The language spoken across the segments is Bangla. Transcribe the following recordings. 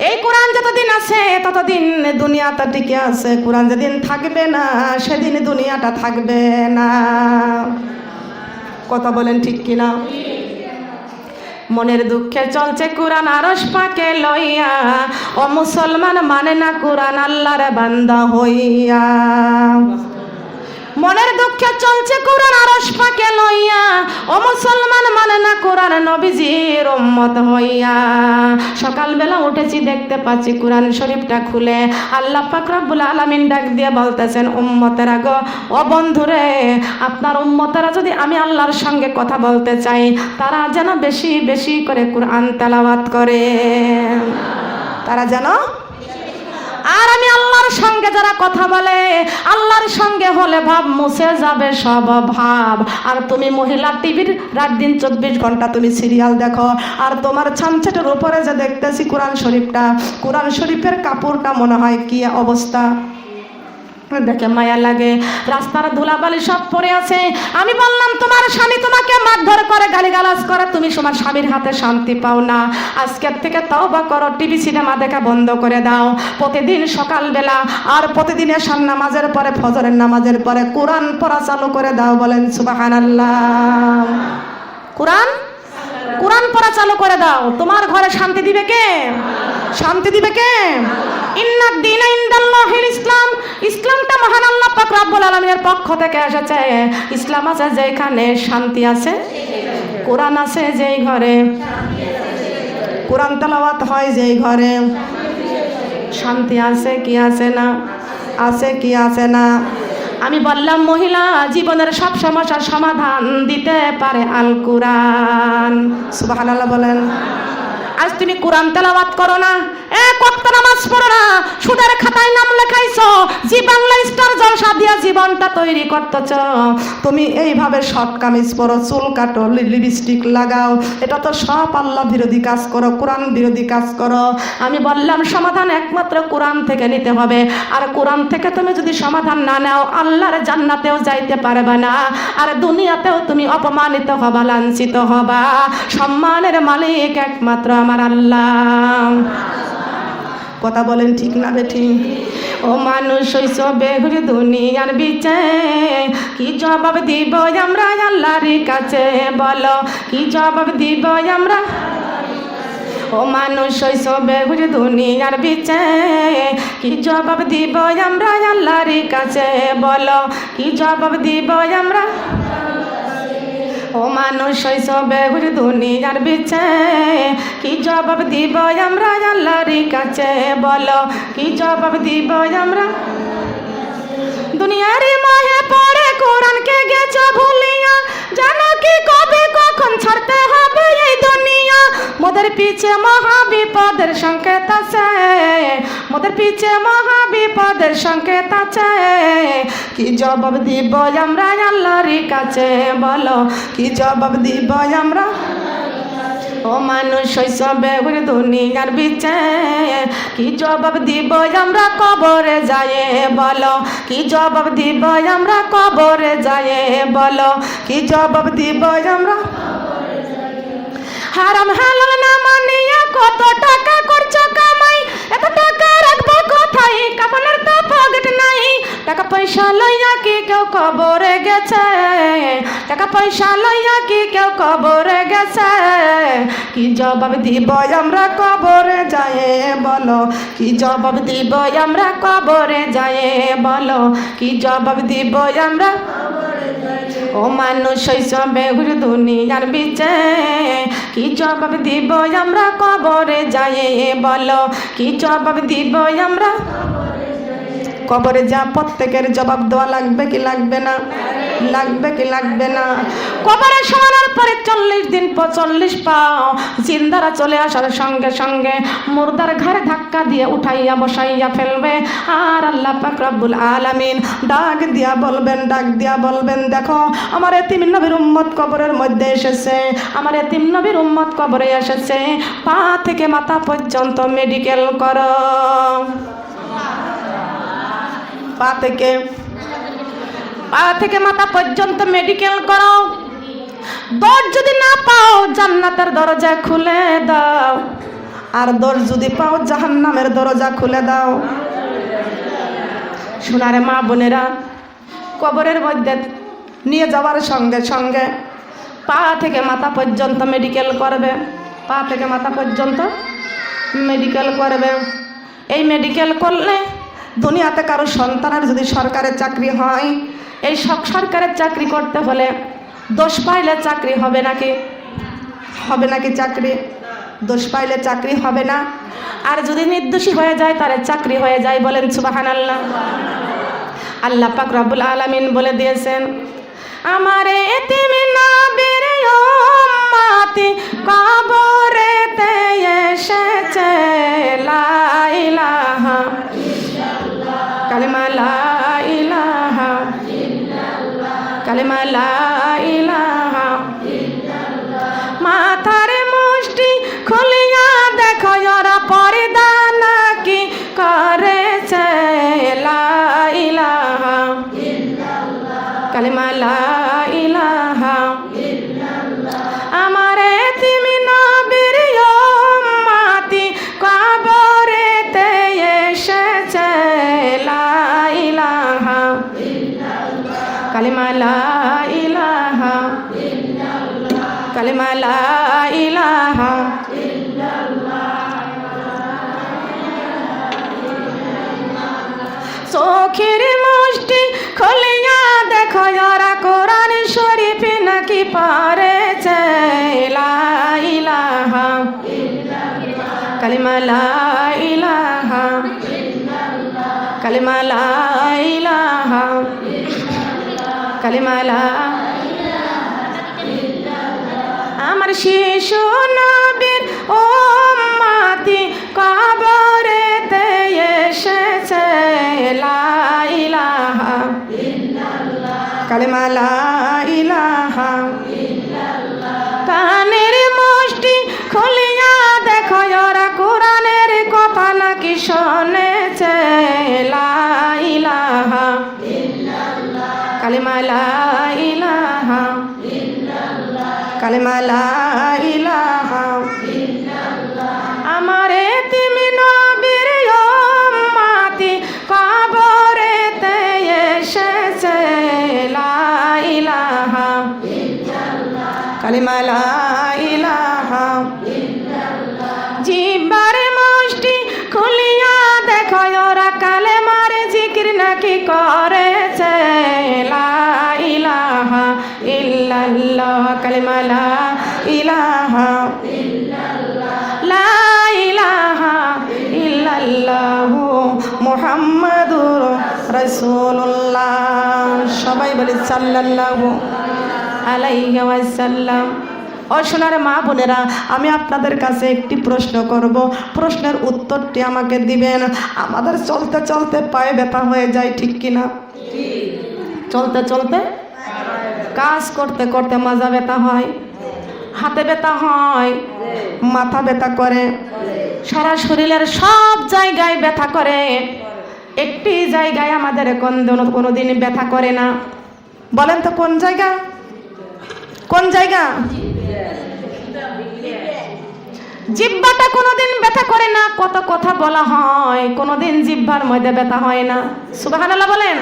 এই কোরআন যতদিন আছে ততদিন দুনিয়াটা টিকে আছে, কোরআন যেদিন থাকবে না সেদিন দুনিয়াটা থাকবে না। কথা বলেন ঠিক কিনা? মনের দুঃখে চলছে কোরআন আরশ পাকে লইয়া, ও মুসলমান মানে না কোরআন আল্লাহর বান্দা হইয়া। মনের দুঃখে চলছে কোরআন আরশ পাকে লইয়া, ও মুসলমান মানে না কোরআন নবীজির উম্মত হইয়া। সকালবেলা উঠেছি দেখতে পাচ্ছি কোরআন শরীফটা খুলে আল্লাহ পাক রব্বুল আলামিন ডাক দিয়ে বলতেছেন, উম্মতেরা গো, ও বন্ধুরে, আপনার উম্মতেরা যদি আমি আল্লাহর সঙ্গে কথা বলতে চাই তারা যেন বেশি বেশি করে কোরআন তেলাওয়াত করে, তারা যেন। আর আমি আল্লাহর সঙ্গে যারা কথা বলে, আল্লাহর সঙ্গে হলে ভাব মুছে যাবে সব ভাব। আর তুমি মহিলা টিভির রাত দিন 24 ঘন্টা তুমি সিরিয়াল দেখো, আর তোমার ছামছেটের উপরে যে দেখতেছি কোরআন শরীফটা, কোরআন শরীফের কাপড়টা মনে হয় কি অবস্থা, দেখে মায়া লাগে। রাস্তার ধুলাবালি সব পড়ে আছে। আমি বললাম তোমার স্বামী তোমাকে মারধর করে, গালিগালাজ করে, তুমি তোমার স্বামীর হাতে শান্তি পাও না। আজকের থেকে তওবা করো, টিভি সিনেমা দেখা বন্ধ করে দাও। প্রতিদিন সকালবেলা আর প্রতিদিন এশার নামাজের পরে, ফজরের নামাজের পরে কোরআন পড়া চালু করে দাও। বলেন সুবহানাল্লাহ। কোরআন পড়া চালু করে দাও। তোমার ঘরে শান্তি দিবে কে? শান্তি দিবে কে? ইন্নাদ দীনা ইনদাল্লাহিল ইসলাম। ইসলামটা মহান আল্লাহ পাক রব্বুল আলামিনের পক্ষ থেকে এসেছে। ইসলাম আছে যেখানে শান্তি আছে, কোরআন আছে যেই ঘরে, কোরআন তেলাওয়াত হয় যেই ঘরে, শান্তি আছে কি আছে না? আছে কি আছে না? আমি বললাম মহিলা জীবনের সব সমস্যার সমাধান দিতে পারে আল কোরআন। সুবহানাল্লাহ বলেন। আজ তুমি কোরআন তেলাওয়াত করো না, এক ওয়াক্ত নামাজ পড়ো না, সুদের খাতায় নাম লেখাইছো, জি বাংলা স্টার জলসা দিয়া জীবনটা তৈরি করতেছ। তুমি এইভাবে শর্ট কামিজ পরো, চুল কাটো, লিপস্টিক লাগাও, এটা তো সব আল্লাহ বিরোধী কাজ করো, কোরআন বিরোধী কাজ করো। আমি বললাম সমাধান একমাত্র কোরআন থেকে নিতে হবে। আর কোরআন থেকে তুমি যদি সমাধান না নাও, আল্লাহর জান্নাতেও যাইতে পারবে না, আর দুনিয়াতেও তুমি অপমানিত হবা, লাঞ্ছিত হবা। সম্মানের মালিক একমাত্র আমার আল্লাহ। কথা বলেন ঠিক না বেঠি? ও মানুষ হইছ বেহুর দুনিয়ার বিচে, কি জবাব দিব আমরা আল্লাহর কাছে? বলো কি জবাব দিব আমরা? ও মানুষ হইছ বেহুর দুনিয়ার বিচে, কি জবাব দিব আমরা আল্লাহর কাছে? বলো কি জবাব দিব আমরা? ও মানুষ হইছ বেহুর দুনিয়ার বিচে, কি জবাব দিব আমরা আল্লাহর কাছে? বলো কি জবাব দিব আমরা? দুনিয়ার মোহে পড়ে কোরআনকে গেছ ভুলিয়া, জানো কি কবে কখন ছাড়তে হবে এই দুনিয়া? মোদের পিছে মহা বিপদের সংকেত আছে, মোদের পিছে মহা বিপদের সংকেত আছে। কি জবাব দিব আমরা আল্লাহর কাছে? বলো কি জবাব দিব আমরা? ও মানুষ হইছ বেহুর দুনিয়ার বিচে, কি জবাব দিব আমরা কবরে যায়ে? বলো কি জবাব দিব আমরা কবরে যায়ে? বলো কি জবাব দিব আমরা? হারাম হালাল না মানিয়া কত টাকা করছো কামাই, এত টাকা রাখবো কোথায়? কাপনের তো পকেট নাই। টাকা পয়সা লইয়া কি কেউ কবরে গেছে? টাকা পয়সা লইয়া কি কেউ কবরে গেছে? কি জবাব দিব আমরা কবরে যায়ে? বলো কি জবাব দিব আমরা কবরে যায়ে? বলো কি জবাব দিব আমরা? ও মানুষ হইছ বেহুর দুনিয়ার বিচে, কি জবাব দিব আমরা কবরে যায়ে? বলো কি জবাব দিব আমরা? কবরে যা প্রত্যেকের জবাব দেওয়া লাগবে কি লাগবে না? লাগবে কি লাগবে না? কবরে শোয়ানোর পরে 40 দিন 40 পাও জিন্দারা চলে আসার সঙ্গে সঙ্গে মুর্দার ঘরে ধাক্কা দিয়ে উঠাইয়া বসাইয়া ফেলবে। আর আল্লাহ পাক রব্বুল আলামিন ডাক দিয়া বলবেন, দেখো আমার এতিম নবীর উম্মত কবরের মধ্যে এসেছে, আমার এতিম নবীর উম্মত কবরে এসেছে, পা থেকে মাথা পর্যন্ত মেডিকেল করো। পা থেকে মাথা পর্যন্ত মেডিকেল করো। দর যদি না পাও জান্নাতের দরজা খুলে দাও। আর দোষ যদি পাও জাহান্নামের দরজা খুলে দাও। সোনারে মা বোনেরা, কবরের মধ্যে নিয়ে যাওয়ার সঙ্গে সঙ্গে পা থেকে মাথা পর্যন্ত মেডিকেল করবে, পা থেকে মাথা পর্যন্ত মেডিকেল করবে। এই মেডিকেল করলে দুনিয়াতে কারো সন্তানের যদি সরকারের চাকরি হয়, এই সরকারের চাকরি করতে হলে দোষ পাইলে চাকরি হবে নাকি? হবে নাকি চাকরি? দোষ পাইলে চাকরি হবে না। আর যদি নির্দোষী হয়ে যায় তার চাকরি হয়ে যায়। বলেন সুবহানাল্লাহ। আল্লাহ পাক রব্বুল আলামিন বলে দিয়েছেন, আমার এতিম নবীর উম্মতি কবরেতে এসেছে লা ইলাহা ইল্লাল্লাহ, কালিমা লা ইলাহা ইল্লাল্লাহ, কালিমা লা ইলাহা ইল্লাল্লাহ। মাথার মুষ্টি খুলিয়া দেখো ওরা পর্দা নাকি করেছে লা ইলাহা ইল্লাল্লাহ, কালিমা লা ইলাহা ইল্লাল্লাহ। আমার এতিম নবীর উম্মতি কবরেতে এসেছে লা ইলাহা ইল্লাল্লাহ, কালিমা লা ইলাহা ইল্লাল্লাহ, কালিমা লা ইলাহা ইল্লাল্লাহ। চোখের মুষ্টি খুলিয়া দেখো ওরা কোরআন শরীফ নাকি পড়েছে লা ইলাহা ইল্লাল্লাহ, কালিমা লা ইলাহা ইল্লাল্লাহ, কালিমা লা ইলাহা ইল্লাল্লাহ, কালিমা লা ইলাহা ইল্লাল্লাহ। আমার শিশু নবীর উম্মতি কবরেতে এসেছে লা ইলাহা ইল্লাল্লাহ, কালিমা লা ইলাহা ইল্লাল্লাহ। কানের মুষ্টি খুলিয়া দেখো ওরা কোরআনের কথা নাকি শুনেছে লা ইলাহা ইল্লাল্লাহ, কালিমা লা ইলাহা ইল্লাল্লাহ, কালিমা লা ইলাহা ইল্লাল্লাহ। আমার এতিম নবীর উম্মতি কবরেতে এসেছে লা ইলাহা ইল্লাল্লাহ, কালিমা লা ইলাহা ইল্লাল্লাহ। জিহ্বার মুষ্টি খুলিয়া দেখো ওরা কালেমার জিকির নাকি করেছে লা ইলাহা ইল্লাল্লাহ, কালিমা লা ইলাহা ইল্লাল্লাহ, লা ইলাহা ইল্লাল্লাহ মুহাম্মাদুর রাসূলুল্লাহ। সবাই বলে সাল্লাল্লাহু আলাইহি ওয়াসাল্লাম। ও সোনার মা বোনেরা, আমি আপনাদের কাছে একটি প্রশ্ন করব, প্রশ্নের উত্তরটি আমাকে দিবেন। আমাদের চলতে চলতে পায়ে ব্যথা হয়ে যায়, ঠিক কিনা? চলতে চলতে, কাজ করতে করতে মাজা ব্যথা হয়, হাতে ব্যথা হয়, মাথা ব্যথা করে, সারা শরীরের সব জায়গায় ব্যথা করে। একটি জায়গায় আমাদের কোনোদিন ব্যথা করে না। বলেন তো কোন জায়গা? কোন জায়গা? জিহ্বাটা কোনোদিন ব্যথা করে না। কত কথা বলা হয়, কোনোদিন জিহ্বার মধ্যে ব্যথা হয় না। সুবহানাল্লাহ বলেন।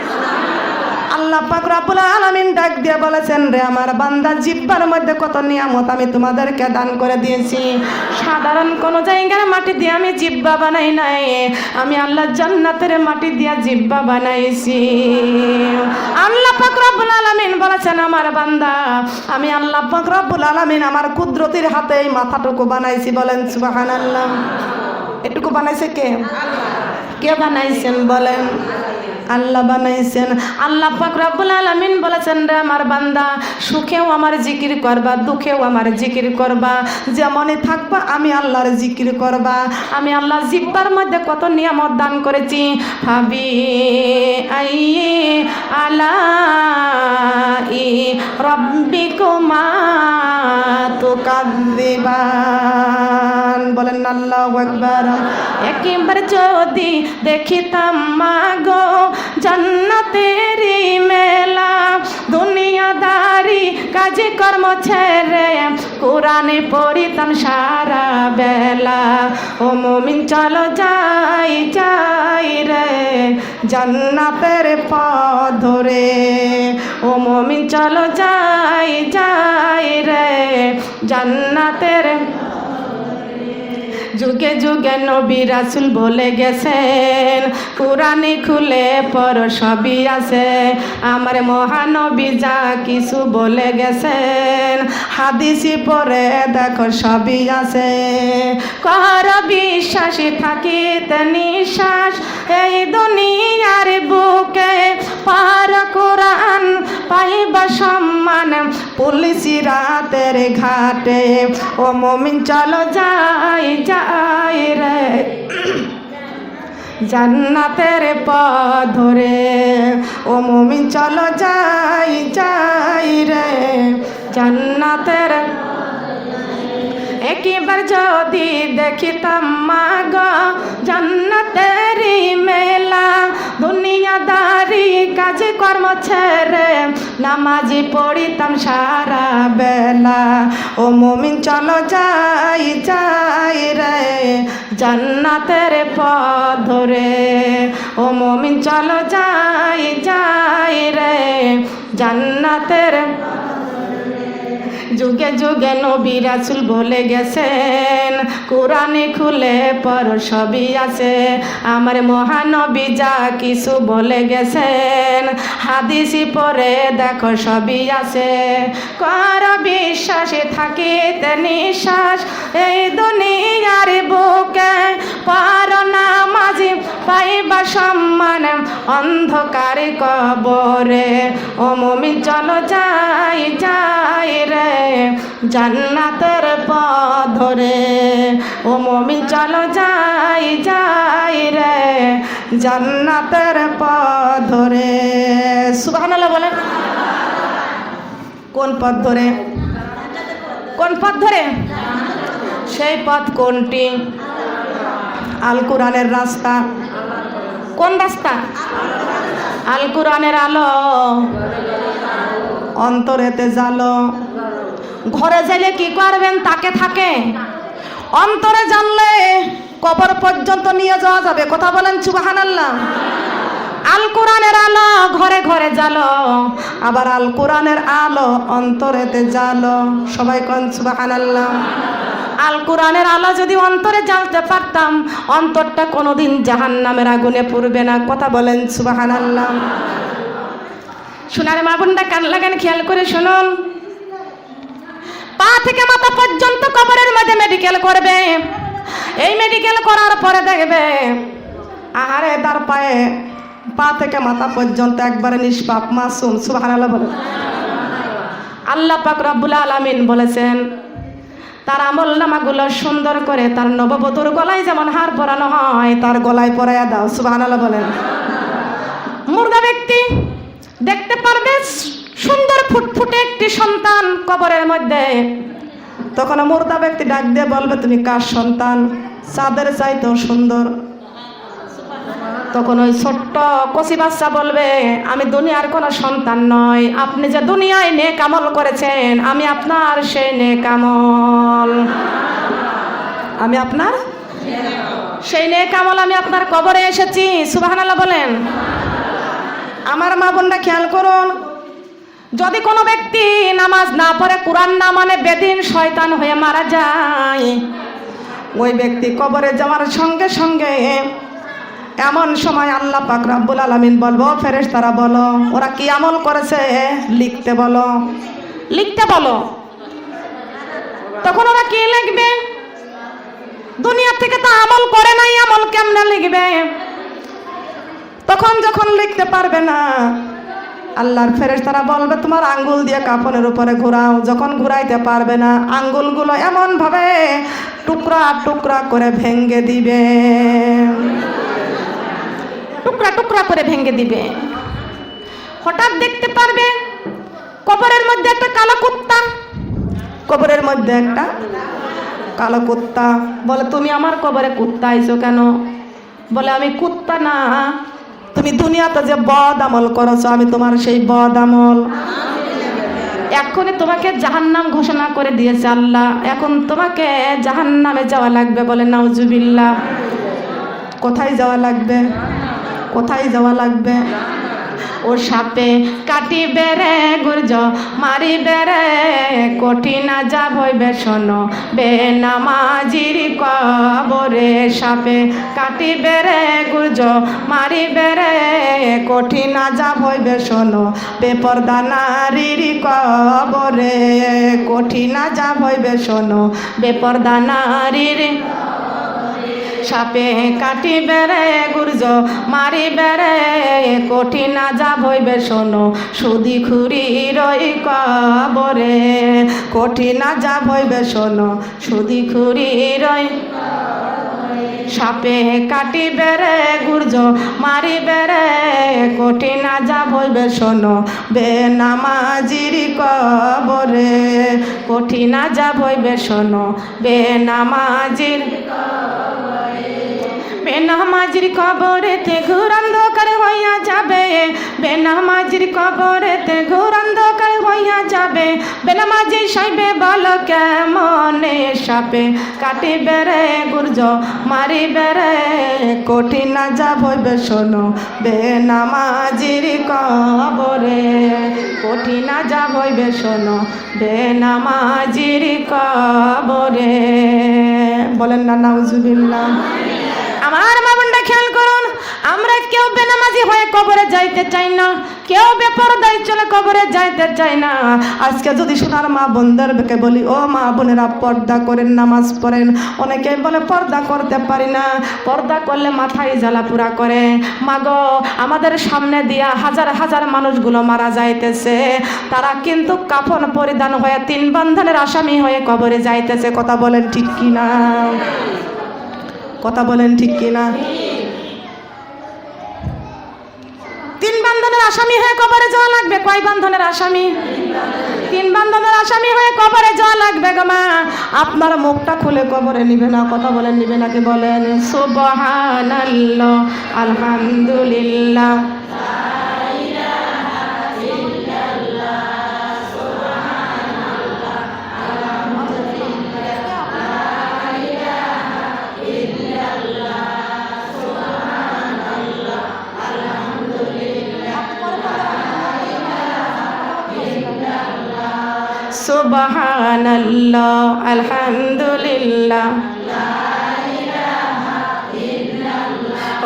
আল্লাহ পাক রব্বুল আলামিন ডাক দিয়ে বলেছেন, রে আমার বান্দা, জিহ্বার মধ্যে কত নিয়ামত আমি তোমাদেরকে দান করে দিয়েছি। সাধারণ কোন জায়গার মাটি দিয়ে আমি জিহ্বা বানাই নাই, আমি আল্লাহ জান্নাতের মাটি দিয়ে জিহ্বা বানাইছি। আল্লাহ পাক রব্বুল আলামিন বলেছেন, আমার বান্দা, আমি আল্লাহ পাক রব্বুল আলামিন আমার কুদরতের হাতে এই মাথাটুকু বানাইছি। বলেন সুবহানাল্লাহ। এটুকু বানাইছে কে? কে বানাইছেন? বলেন। আল্লাহ বানাইছেন। আল্লাহ পাক রব্বুল আলামিন বলেছেন, রে আমার বান্দা, সুখেও আমার জিকির করবা, দুঃখেও আমার জিকির করবা, যেমনই থাকবা আমি আল্লাহর জিকির করবা। আমি আল্লাহ জিহ্বার মধ্যে কত নিয়ামত দান করেছি। হাবি আই আলাই রব্বিকুমা তুকাযযিবান। আকবার, বলেন আল্লাহু আকবার। একবার যদি দেখিতাম মাগো জান্নাতেরই মেলা, দুনিয়াদারি কাজে কর্ম ছেড়ে কোরআনে পড়িতাম সারা বেলা। ও মুমিন চলো যাই যাই রে জান্নাতের পথ ধরে, ও মুমিন চলো যাই যাই রে জান্নাতের। যুগে যুগে নবী রাসূল বলে গেছেন, কোরআনে খুলে পড়ো সবই আছে। আমার মহানবী যা কিছু বলে গেছেন, হাদিসে পড়ে দেখো সবই আছে। কর বিশ্বাসী থাকিতে নিঃশ্বাস এই দুনিয়ার বুকে, পার কোরআন পাইবা সম্মান পুলিশি রাতের ঘাটে। ও মুমিন চলো যাই যাই রে জান্নাতের পথ ধরে, ও মুমিন চলো যাই যাই রে জান্নাতের। একবার যদি দেখিতাম মাগো জান্নাতেরই মেলা, দুনিয়াদারি কাজে কর্ম ছেড়ে নামাজি পড়িতাম সারা বেলা। ও মুমিন চলো যাই যাই রে জান্নাতের পথ ধরে, ও মুমিন চলো যাই যাই রে জান্নাতের। যুগে যুগে নবী রাসূল বলে গেছেন, কোরআনে খুলে পড়ো সবই আছে। আমার মহানবী যা কিছু বলে গেছেন, হাদিসে পড়ে দেখো সবই আছে। কর বিশ্বাসে থাকিতে নিঃশ্বাস এই দুনিয়ার বুকে, পার নামাজি পাইবা সম্মান অন্ধকার কবরে। ও মুমিন চলো যাই যাই রে জান্নাতের পথ ধরে, ও মুমিন চলো যাই যাই রে জান্নাতের পথ ধরে। সুবহানাল্লাহ বলেন। কোন পথ ধরে? কোন পথ ধরে? সেই পথ কোনটি? আল কোরআনের রাস্তা। কোন রাস্তা? আল কোরআনের আলো অন্তরেতে জালো। ঘরে যাইলে কি করবেন? তাকে থাকে। অন্তরে জানলে কবর পর্যন্ত নিয়ে যাওয়া যাবে। কথা বলেন সুবহানাল্লাহ। আল কোরআনের আলো ঘরে ঘরে জালো, আবার আল কোরআনের আলো অন্তরেতে জালো। সবাই কোন সুবহানাল্লাহ। আল কোরআনের আলো যদি অন্তরে জ্বালতে পারতাম, অন্তরটা কোনোদিন জাহান্নামের আগুনে পুড়বে না। কথা বলেন সুবহানাল্লাহ। শোনার মা বোনরা কান লাগান, খেয়াল করে শুনুন। পা থেকে মাথা পর্যন্ত কবরের মধ্যে মেডিকেল করবে। এই মেডিকেল করার পরে দেখবে আহারে তার পায়ে পা থেকে মাথা পর্যন্ত একবারে নিষ্পাপ মাসুম। সুবহানাল্লাহ বলেন। আল্লাহ পাক রব্বুল আলামিন বলেছেন, তার আমল নামাগুলো সুন্দর করে তার নববধূর গলায় যেমন হার পরানো হয় তার গলায় পরাইয়া দাও। সুবহানাল্লাহ বলেন। মুর্দা ব্যক্তি দেখতে পারবে সুন্দর ফুটফুটে একটি সন্তান কবরের মধ্যে, তখন মুর্দা ব্যক্তি ডাক দিয়ে বলবে, তুমি কার সন্তান? চাঁদের চাইতেও সুন্দর। তখন ওই ছোট্ট কচি বাচ্চা বলবে, আমি দুনিয়ার কোনো সন্তান নয়, আপনি যে দুনিয়ায় নেক আমল করেছেন আমি আপনার সেই নেক আমল, আমি আপনার সেই নেক আমল, আমি আপনার কবরে এসেছি। সুবহানাল্লাহ বলেন। আমার মা বোনরা খেয়াল করুন, যদি কোনো ব্যক্তি নামাজ না পড়ে, কোরআন না মানে, বেদিন শয়তান হয়ে মারা যায়, ওই ব্যক্তি কবরে যাওয়ার সঙ্গে সঙ্গে এমন সময় আল্লাহ পাক রব্বুল আলামিন বলবো, ফেরেশতারা বলো ওরা কি আমল করেছে লিখতে বলো, লিখতে বলো। তখন ওরা কি লিখবে? দুনিয়া থেকে তো আমল করে নাই, আমল কেমনে লিখবে? তখন যখন লিখতে পারবে না, আল্লাহর ফেরেশতারা বলবে তোমার আঙ্গুল দিয়ে কাফনের উপরে ঘোরাও। যখন ঘুরাইতে পারবে না, আঙ্গুলগুলো এমন ভাবে টুকরা টুকরা করে ভেঙে দিবে, টুকরা টুকরা করে ভেঙে দিবে। হঠাৎ দেখতে পারবে কবরের মধ্যে একটা কালো কুত্তা, কবরের মধ্যে একটা কালো কুত্তা। বলে তুমি আমার কবরে কুত্তা আইছো কেন? বলে আমি কুত্তা না, তুমি দুনিয়াতে যে বদ আমল করেছো আমি তোমার সেই বদ আমল এখনই তোমাকে জাহান্নাম ঘোষণা করে দিয়েছে আল্লাহ, এখন তোমাকে জাহান্নামে যাওয়া লাগবে। বলে নাউজুবিল্লাহ। কোথায় যাওয়া লাগবে? কোথায় যাওয়া লাগবে? ও সাপে কাটিবে রে গুর্জ মারিবে রে, কঠিন আযাব হইবে শোনো বেনামাজির কবরে। সাপে কাটিবে রে গুর্জ মারিবে রে, কঠিন আযাব হইবে শোনো বেপরদা নারীর কবরে। কঠিন আযাব হইবে শোনো বেপরদা নারীর। সাপে কাটিবে রে গুর্জ মারিবে রে, কঠিন আযাব হইবে শোনো সুদি খুরির কবরে। কঠিন আযাব হইবে শোনো সুদি খুরির। সাপে কাটিবে রে গুর্জ মারিবে রে, কঠিন আযাব হইবে শোনো বেনামাজির কবরে। কঠিন আযাব হইবে শোনো বেনামাজির। বেনামাজির কবরেতে ঘোর অন্ধকার হইয়া যাবে, বেনামাজির কবরেতে ঘোর অন্ধকার হইয়া যাবে। বেনামাজি সইবে বল কেমনে? সাপে কাটিবে রে গুর্জ মারিবে রে, কঠিন আযাব হইবে শোনো বেনামাজির কবরে। কঠিন আযাব হইবে শোনো বেনামাজির কবরে। বলেন না নাউজুবিল্লাহ। আমার মা বোনরা খেয়াল করুন, আমরা কেউ বেনামাজি হয়ে কবরে যাইতে চাই না, কেউ বেপরদায় চলে কবরে যাইতে চাই না। আজকে যদি সোনার মা বোনদেরকে বলি, ও মা বোনেরা পর্দা করেন, নামাজ পড়েন। অনেকে বলে পর্দা করতে পারি না, পর্দা করলে মাথায় জ্বালা পুরা করে। মাগো, আমাদের সামনে দিয়া হাজার হাজার মানুষগুলো মারা যাইতেছে, তারা কিন্তু কাফন পরিধান হয়ে 3 বন্ধনের আসামি হয়ে কবরে যাইতেছে। কথা বলেন ঠিক কিনা? কথা বলেন ঠিক কিনা? 3 বন্ধনের আসামি হয়ে কবরে যাওয়া লাগবে। কয় বন্ধনের আসামি? 3 বন্ধনের আসামি হয়ে কবরে যাওয়া লাগবে গো মা। আপনার মুখটা খুলে কবরে নিবে না। কথা বলেন নিবে নাকি? বলেন সুবহানাল্লাহ, আলহামদুলিল্লাহ, সুবহানাল্লাহ, আলহামদুলিল্লাহ।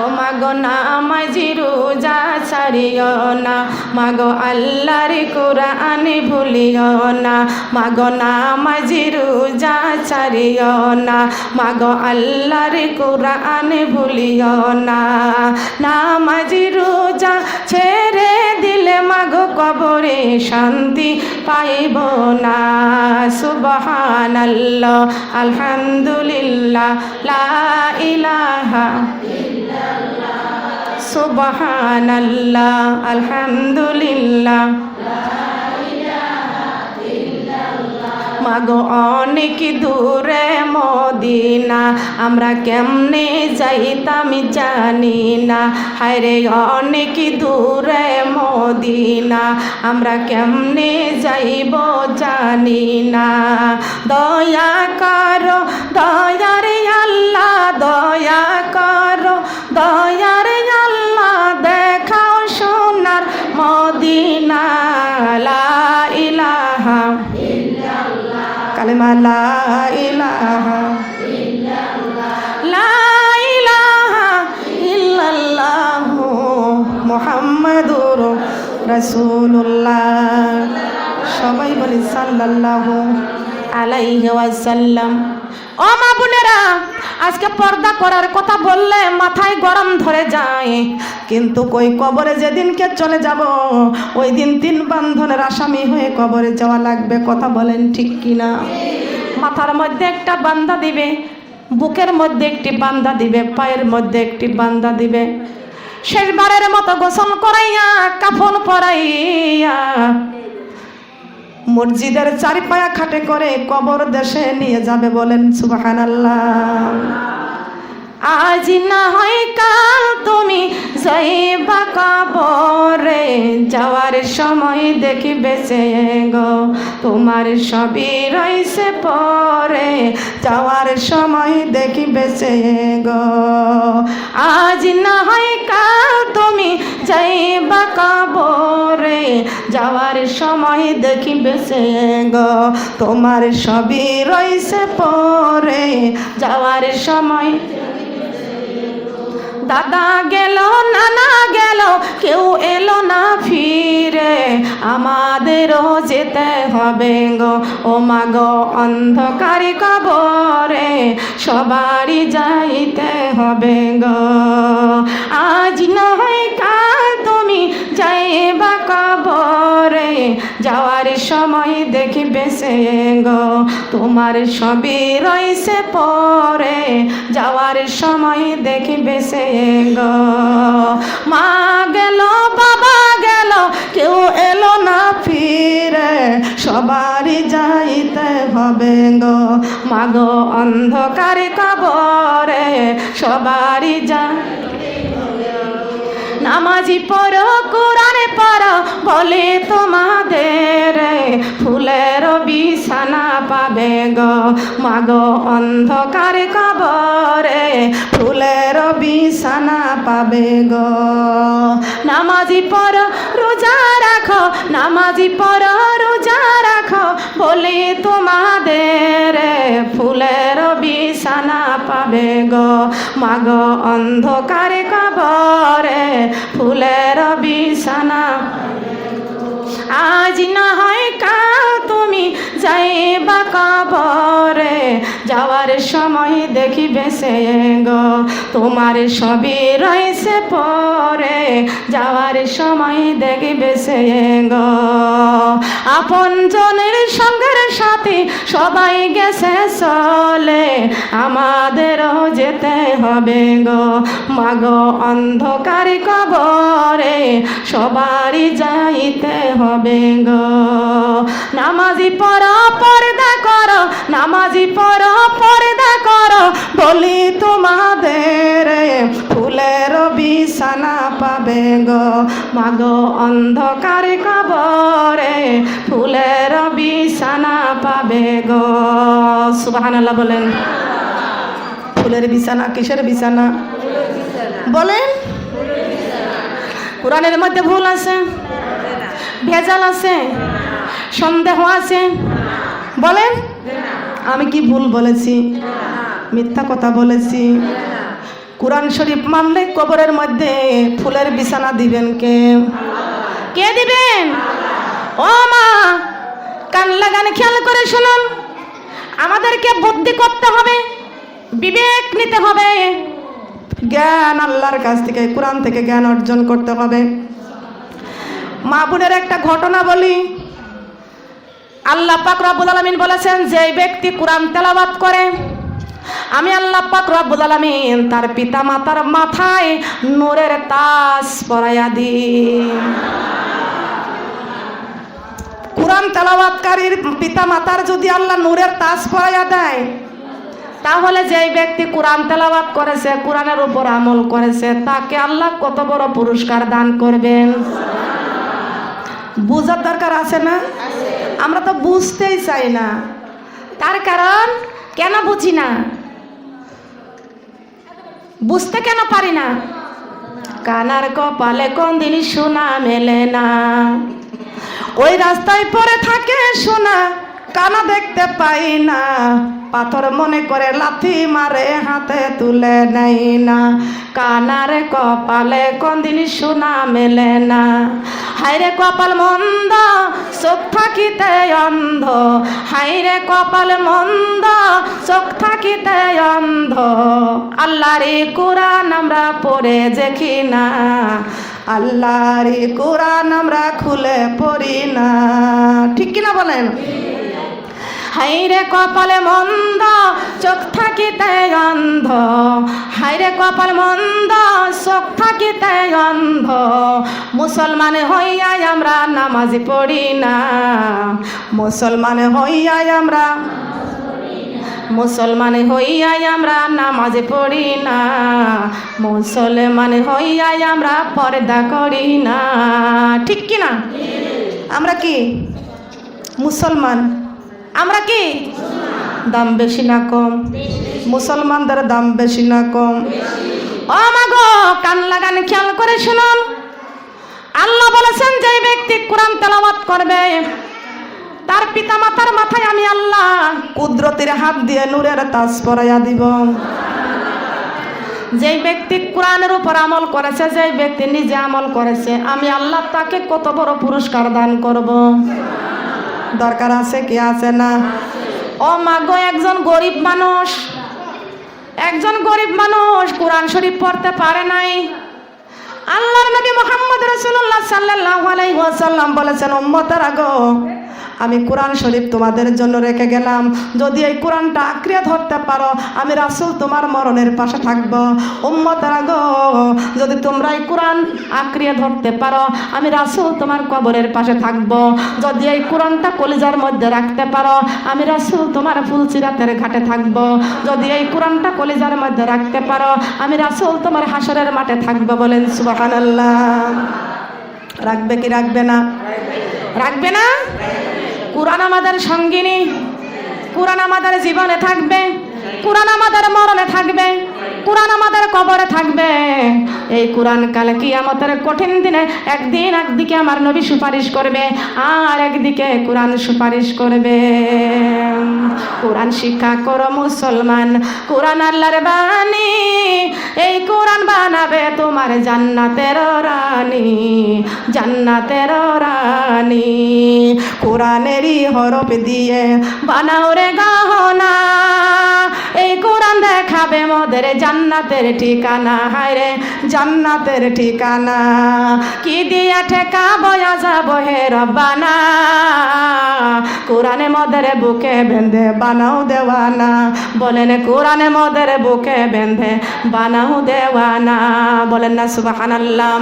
ও মাগো নামাজি রোজা ছাড়িও না, মাগো আল্লাহর কোরআন ভুলিও না। মাগো নামাজি রোজা ছাড়িও না, মাগো আল্লাহর কোরআন ভুলিও না। নামাজি রোজা ছেড়ে দিলে মাগো কবরে শান্তি পাইব না। সুবহানাল্লাহ, আলহামদুলিল্লাহ, লা ইলাহা সুবহানাল্লাহ, আলহামদুলিল্লাহ। মাগো অনেক দূরে মদিনা, আমরা কেমনে যাইতাম জানি না। হায়রে অনেক দূরে মদিনা, আমরা কেমনে যাইব জানি না। দয়া করো দয়ার আল্লাহ, দয়া করো দয়ার আল্লাহ, দেখাও সোনার মদিনা। লা ইলাহা কালেমা লা ইলাহা লা ইলাহা ইল্লাল্লাহু মুহাম্মাদুর রাসূলুল্লাহ। সবাই বলি সাল্লাল্লাহু আলাইহি ওয়াসাল্লাম। ও মা বোনেরা, আজকে পর্দা করার কথা বললে মাথায় গরম ধরে যায়, কিন্তু কই কবরে যেদিনকে চলে যাব ওই দিন 3 বন্ধনের আসামি হয়ে কবরে যাওয়া লাগবে। কথা বলেন ঠিক কিনা? মাথার মধ্যে একটা বান্দা দিবে, বুকের মধ্যে একটি বান্দা দিবে, পায়ের মধ্যে একটি বান্দা দিবে। শেষবারের মতো গোসল করাইয়া, কাফন পরাইয়া, মসজিদের চারি পায়া খাটে করে কবর দেশে নিয়ে যাবে, বলেন সুবহানাল্লাহ। আজ না হয় কাল তুমি যাইবা কবরে, যাওয়ার সময় দেখিবে সে গো তোমার সবই রইছে পরে, যাওয়ার সময় দেখিবে সে গো। আজ না হয় কাল তুমি যাইবা কবরে, যাওয়ার সময় দেখিবে সে গো তোমার সবই রইছে পরে, যাওয়ার সময়। দাদা গেল নানা গেল কেউ এলো না ফিরে, আমাদেরও যেতে হবে গো ও মা গো অন্ধকার কবরে, সবারই যাইতে হবে গো। আজ নয় কাল তুমি যাইবা কবরে, যাওয়ার সময় দেখিবে সে গো তোমার সবই রইছে পরে, যাওয়ার সময় দেখিবে সে গো। মা গেল বাবা গেল কেউ এলো না ফিরে, সবারই যাইতে হবে গো মা গো অন্ধকার কবরে, সবারই যাইতে হবে। নামাজি পড়ো কোরআনে পড়ো বলে তোমাদের, ফুলের বিছানা পাবে গো মা গো অন্ধকার কবরে, ফুলের বিছানা পাবে গো। নামাজি পড়ো রোজা রাখো, নামাজি পড়ো রোজা রাখো বলে তোমাদের, ফুলের বিছানা পাবে গো মা গো অন্ধকার কবরে, ফুলের বিছানা। আজ না হয় কাল তুমি যাইবা কবরে, যাওয়ার সময় দেখিবে সে গো তোমার সবই রইছে পরে, যাওয়ার সময় দেখিবে সে গো। আপন জনের সঙ্গের সাথে সবাই গেছে চলে, আমাদেরও যেতে হবে গো মা গো অন্ধকার কবরে, সবারই যাইতে হবে গো। নামাজি পড়ো পর্দা করো, নামাজি পড়ো পর্দা করো বলি তোমাদের, ফুলের বিছানা পাবে গো মা গো অন্ধকার কবরে, ফুলের বিছানা পাবে গো। সুবহানাল্লাহ বলেন। ফুলের বিছানা কিসের বিছানা বলেন? কোরআনের মধ্যে ভুল আছে, ভেজাল আছে, সন্দেহ আছে বলেন? আমি কি ভুল বলেছি? মিথ্যা কথা বলেছি? কোরআন শরীফ মানলে কবরের মধ্যে ফুলের বিছানা দিবেন কে? কে দিবেন? ও মা কান লাগান খেয়াল করে শুনুন, আমাদেরকে বুদ্ধি করতে হবে, বিবেক নিতে হবে, জ্ঞান আল্লাহর কাছ থেকে কোরআন থেকে জ্ঞান অর্জন করতে হবে। মা বোনের একটা ঘটনা বলি। আল্লাহ পাক রব্বুল আলামিন বলেছেন, যে ব্যক্তি কোরআন তেলাওয়াত করে আমি আল্লাহ পাক রব্বুল আলামিন তার পিতা মাতার মাথায় নূরের তাজ পরাইয়া দিই। কোরআন তেলাওয়াতকারীর পিতা মাতার যদি আল্লাহ নূরের তাজ পরাইয়া দেয়, তাহলে যেই ব্যক্তি কোরআন তেলাওয়াত করেছে, কোরআনের উপর আমল করেছে, তাকে আল্লাহ কত বড় পুরস্কার দান করবেন। বুঝার দরকার আছে না? আমরা তো বুঝতেই চাই না। তার কারণ কেন বুঝি না? বুঝতে কেন পারি না? কানার কপালে কোন দিন সোনা মেলে না, ওই রাস্তায় পড়ে থাকে সোনা, কানা দেখতে পাই না, পাথর মনে করে লাথি মারে হাতে তুলে নেই না। কানার কপালে কোন দিন সোনা মেলে না, হাইরে কপাল মন্দ চোখ থাকিতে অন্ধ, হাইরে কপাল মন্দ চোখ থাকিতে অন্ধ। আল্লাহর কোরআন আমরা পড়ে দেখি না, আল্লাহর কোরআন আমরা খুলে পড়ি না, ঠিক কিনা বলেন? হাইরে কপালে মন্দ চোখ থাকিতে অন্ধ, হাইরে কপাল মন্দ চোখ থাকিতে অন্ধ, মুসলমান হইয়া আমরা নামাজ পড়ি না, মুসলমান হইয়া আমরা, মুসলমান হইয়া আমরা নামাজ পড়ি না, মুসলমান হইয়া আমরা পর্দা করি না। ঠিক কি না? আমরা কি মুসলমান? আমরা কি দাম বেশি না কম? মুসলমানদের দাম বেশি না কম? ও মাগো, কান লাগান, খেয়াল করে শুনুন। আল্লাহ বলেছেন যে ব্যক্তি কোরআন তেলাওয়াত করবে তার পিতা মাতার মাথায় আমি আল্লাহ কুদরতের হাত দিয়ে নূরের তাজ পরাইয়া দিব। যেই ব্যক্তি কোরআনের উপর আমল করেছে, যেই ব্যক্তি নিজে আমল করেছে, আমি আল্লাহ তাকে কত বড় পুরস্কার দান করব। দরকার আছে কি আছে না? ও মাগো, একজন গরিব মানুষ, একজন গরিব মানুষ কোরআন শরীফ পড়তে পারে নাই। আল্লাহর নবী মুহাম্মদ রাসূলুল্লাহ সাল্লাল্লাহু আলাইহি ওয়াসাল্লাম বলেছেন, উম্মতেরা গো, আমি কোরআন শরীফ তোমাদের জন্য রেখে গেলাম, যদি এই কোরআনটা আঁকড়ে ধরতে পারো আমি রাসূল তোমার মরণের পাশে থাকব। উম্মতেরা গো, যদি তোমরা এই কোরআন আঁকড়ে ধরতে পারো আমি রাসূল তোমার কবরের পাশে থাকব। যদি এই কোরআনটা কলিজার মধ্যে রাখতে পারো আমি রাসূল তোমার ফুলসিরাতের ঘাটে থাকব। যদি এই কোরআনটা কলিজার মধ্যে রাখতে পারো আমি রাসূল তোমার হাসরের মাঠে থাকব। বলেন সুবহানাল্লাহ। রাখবে কি রাখবে না? রাখবে না? কোরআন আমাদের সঙ্গিনী, কোরআন আমাদের জীবনে থাকবে, কোরআন আমাদের মরণে থাকবে, কোরআন আমাদের কবরে থাকবে। এই কোরআন কালে কিয়ামতের কঠিন দিনে একদিন একদিকে আমার নবী সুপারিশ করবে আর একদিকে কোরআন সুপারিশ করবে। কোরআন শিক্ষা করো মুসলমান, কোরআন আল্লাহর বাণী, এই কোরআন বানাবে তোমার জান্নাতের রানী, জান্নাতের রানী। কোরআনেরই হরফ দিয়ে বানাও রে গহনা, এই কোরআন দেখাবে মোদের জান্নাতের ঠিকানা। হায় রে জান্নাতের ঠিকানা, কি দিয়া ঠেকা বয়া যাব হে রব্বানা, কোরআনে মোদের বুকে বেঁধে বানাও দেওয়ানা। বলেন কোরআনে মোদের বুকে বেঁধে বানাও দেওয়ানা। বলেন না সুবহানাল্লাহ।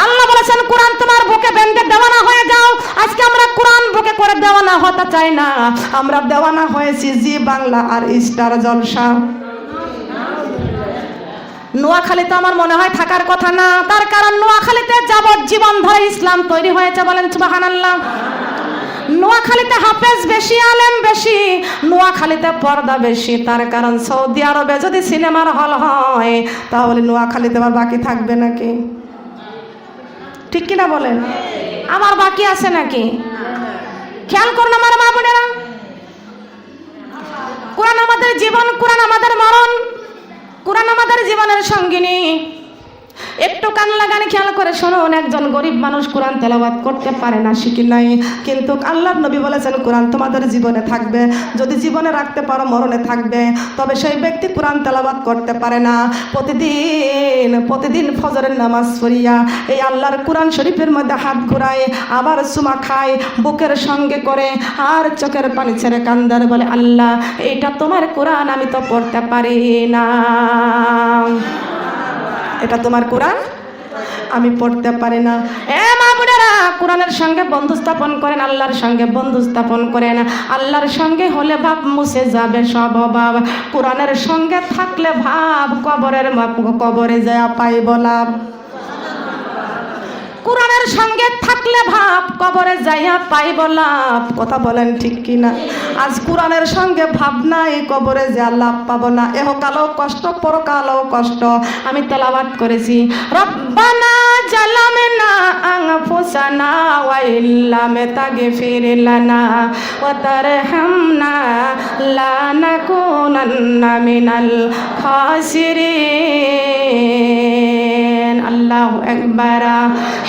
আল্লাহ বলেছেন কোরআন তোমার বুকে বেঁধে দেওয়ানা হয়ে যাও। আজকে আমরা কোরআন বুকে করে দেওয়ানা হতে চাই না, আমরা দেওয়ানা হয়েছি জি বাংলা আর স্টার জলসা। নোয়াখালীতে আমার মনে হয় থাকার কথা না, তার কারণ নোয়াখালীতে যাবজ্জীবন ধরে ইসলাম তৈরি হয়েছে। বলেন সুবহানাল্লাহ। নোয়াখালীতে হাফেজ বেশি, আলেম বেশি, নোয়াখালীতে পর্দা বেশি, তার কারণ সৌদি আরবে যদি সিনেমার হল হয় তাহলে নোয়াখালীতে আবার বাকি থাকবে নাকি? ঠিক কিনা বলেন? আমার বাকি আছে নাকি? খেয়াল করুন আমার মা বোনেরা, কোরআন আমাদের জীবন, কোরআন আমাদের মরণ, কোরআন আমাদের জীবনের সঙ্গিনী। একটু কান লাগান, খেয়াল করে শুনুন। একজন গরিব মানুষ কোরআন তেলাওয়াত করতে পারে না, শিখি নাই, কিন্তু আল্লাহর নবী বলেছেন কোরআন তোমাদের জীবনে থাকবে, যদি জীবনে রাখতে পারো মরণে থাকবে। তবে সেই ব্যক্তি কোরআন তেলাওয়াত করতে পারে না, প্রতিদিন ফজরের নামাজ পড়িয়া এই আল্লাহর কোরআন শরীফের মধ্যে হাত ঘুরায়, আবার চুমা খায় বুকের সঙ্গে করে, আর চোখের পানি ছেড়ে কান্দার বলে, আল্লাহ এইটা তোমার কোরআন, আমি তো পড়তে পারি না, এটা তোমার কোরআন, আমি পড়তে পারি না। এ মা বোনেরা, কোরআনের সঙ্গে বন্ধু স্থাপন করেন, আল্লাহর সঙ্গে বন্ধু স্থাপন করেন। আল্লাহর সঙ্গে হলে ভাব মুছে যাবে সব অভাব, কোরআনের সঙ্গে থাকলে ভাব কবরে যায় পাইব লাভ। কোরআনের সঙ্গে থাকলে ভাব কবরে যাইয়া পাইব লাভ। কথা বলেন ঠিক কিনা? আজ কোরআনের সঙ্গে ভাব নাই, কবরে যা লাভ পাবো না, এহকালও কষ্ট পরকালও কষ্ট। আমি তেলাওয়াত করেছি, রব্বানা জালামনা আনফুসানা ওয়া ইল্লাম তাগফির লানা ওয়া তারহামনা লানাকুনান্না মিনাল খাসিরিন। আল্লাহ আল্লাহু আকবার।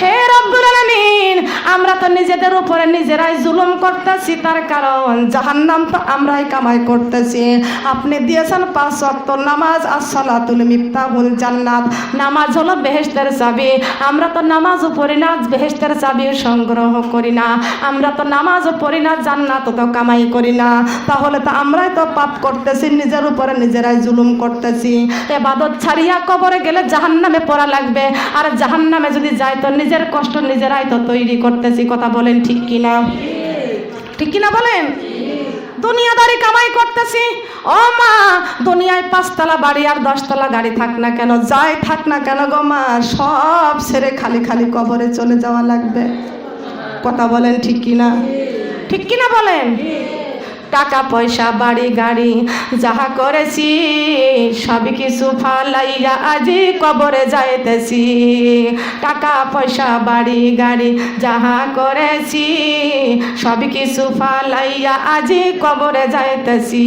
হে রব্বুল আলামিন, আমরা তো নিজেদের উপরে নিজেরাই জুলুম করতেছি, তার কারণ জাহান্নাম তো আমরাই কামাই করতেছি। আপনি দিয়েছেন 5 ওয়াক্ত নামাজ, as-সালাতুল মিফতাহুল জান্নাত, নামাজ হলো বেহেশতের চাবি। আমরা তো নামাজও পড়ি না, বেহেশতের চাবি সংগ্রহ করি না। আমরা তো নামাজও পড়ি না, জান্নাত তো কামাই করি না। তাহলে তো আমরাই তো পাপ করতেছি, নিজের উপরে নিজেরাই জুলুম করতেছি। ইবাদত ছাড়িয়া কবরে গেলে জাহান্নামে পড়া লাগবে, আর জাহান্নামে যদি যাই তো নিজের কষ্ট নিজেরাই তো তৈরি করতেছি। কথা বলেন ঠিক কিনা? ঠিক কিনা বলেন? দুনিয়াদারি কামাই করতেছি। ও মা, দুনিয়ায় 5 তলা বাড়ি আর 10 তলা গাড়ি থাক না কেন, যাই থাক না কেন গো মা, সব ছেড়ে খালি খালি কবরে চলে যাওয়া লাগবে। কথা বলেন ঠিক কিনা? ঠিক কিনা বলেন? টাকা পয়সা বাড়ি গাড়ি যাহা করেছি সব কিছু ফালাইয়া আজি কবরে যাইতেছি। টাকা পয়সা বাড়ি গাড়ি যাহা করেছি সব কিছু ফালাইয়া আজি কবরে যাইতেছি।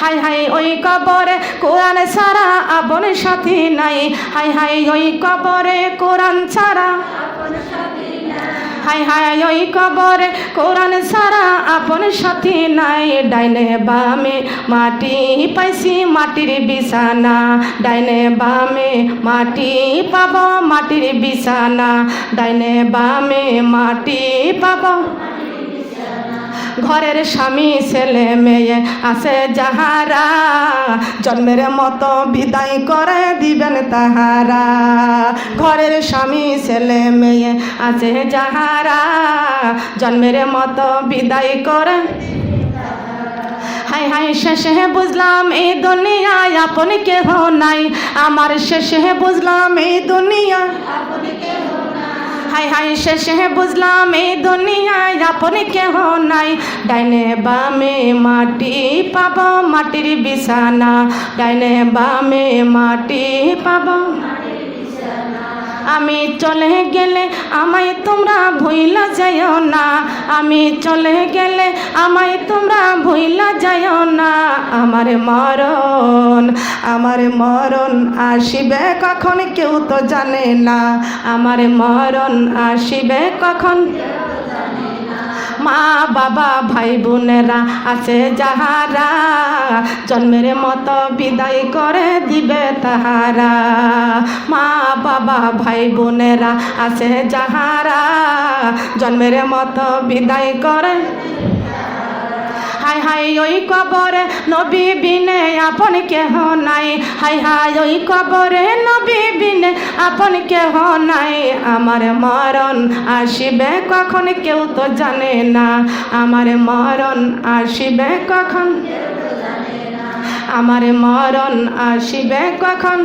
হাই হাই ওই কবরে কোরআন ছাড়া আপন সাথী নাই। হাই হাই ওই কবরে কোরআন ছাড়া, হাই হাই ওই কবরে কোরআন ছাড়া আপন সাথী নাই। ডাইনে বামে মাটি পাইছি মাটির বিছানা, ডাইনে বামে মাটি পাব মাটির বিছানা, ডাইনে বামে মাটি পাব। ঘরের স্বামী ছেলে মেয়ে আছে যাহারা, জন্মের মতো বিদায় করে দিবেন তাহারা। ঘরের স্বামী ছেলে মেয়ে আছে যাহারা, জন্মের মতো বিদায় করে। হাই হাই শেষে বুঝলাম এই দুনিয়ায় আপন কেহ নাই, আমার শেষে বুঝলাম এই দুনিয়া। হাই হাই শেষে বুঝলাম এই দুনিয়ায় আপন কেহ নাই। ডাইনে বামে মাটি পাব মাটির বিছানা, ডাইনে বামে মাটি পাব। আমি চলে গেলে আমায় তোমরা ভুইলা যাইও না, আমি চলে গেলে আমায় তোমরা ভুইলা যাইও না। আমার মরণ আসিবে কখন কেউ তো জানে না, আমার মরণ আসিবে কখন। মা বাবা ভাই বোনেরা আছে যাহারা, জন্মের মতো বিদায় করে দিবে তাহারা। মা বাবা ভাই বোনেরা আছে যাহারা, জন্মের মতো বিদায় করে। হাই হাই ওই কবরে নবী বিনে আপন কেহ নাই, হাই হাই ওই কবরে নবী বিনে আপন কেহ নাই। আমার মরণ আসিবে কখন কেউ তো জানে না, আমার মরণ আসিবে কখন, আমার মরণ আসিবে কখন।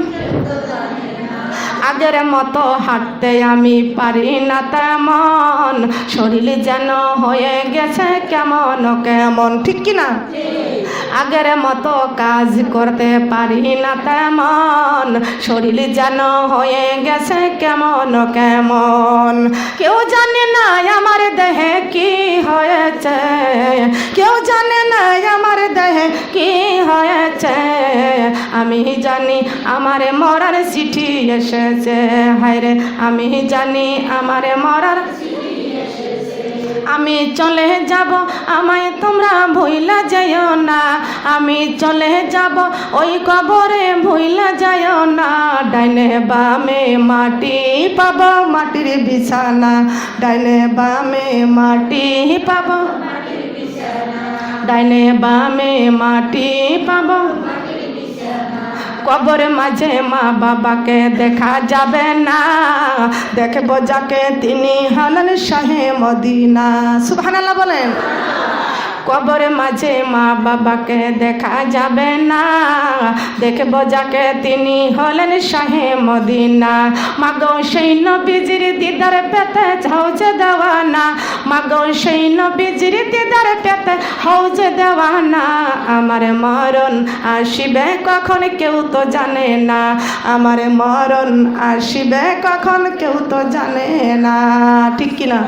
আগের মতো হাঁটতে আমি পারি না তেমন, শরীর যেন হয়ে গেছে কেমন কেমন। ঠিক কিনা? আগের মতো কাজ করতে পারি না তেমন, শরীর যেন হয়ে গেছে কেমন কেমন। কেউ জানে না আমার দেহে কি হয়েছে, কেউ জানে না আমার দেহে কি হয়েছে। আমি জানি আমার মরার চিঠি এসেছে, হায়রে আমি জানি আমার মরার। আমি চলে যাব আমায় তোমরা ভুইলা যাইও না, আমি চলে যাব ওই কবরে ভুইলা যাইও না। ডাইনে বামে মাটি পাব মাটির বিছানা, ডাইনে বামে মাটি পাব, ডাইনে বামে মাটি পাব। কবর মাঝে মা বাবাকে দেখা যাবে না, দেখবো যাকে তিনি হলেন শাহে মদিনা। সুবহানাল্লাহ বলেন। কবর মাঝে মা বাবাকে দেখা যাবে না, দেখবো যাকে তিনি হলেন শাহে মদিনা। মাগো সেই নবীজির দিদার পেতে হউছে দেওয়ানা, মাগো সেই নবীজির দিদার পেতে হউছে দেওয়ানা। আমার মরণ আসিবে কখন কেউ তো জানে না, আমার মরণ আসিবে কখন কেউ তো জানে না। ঠিক কিনা?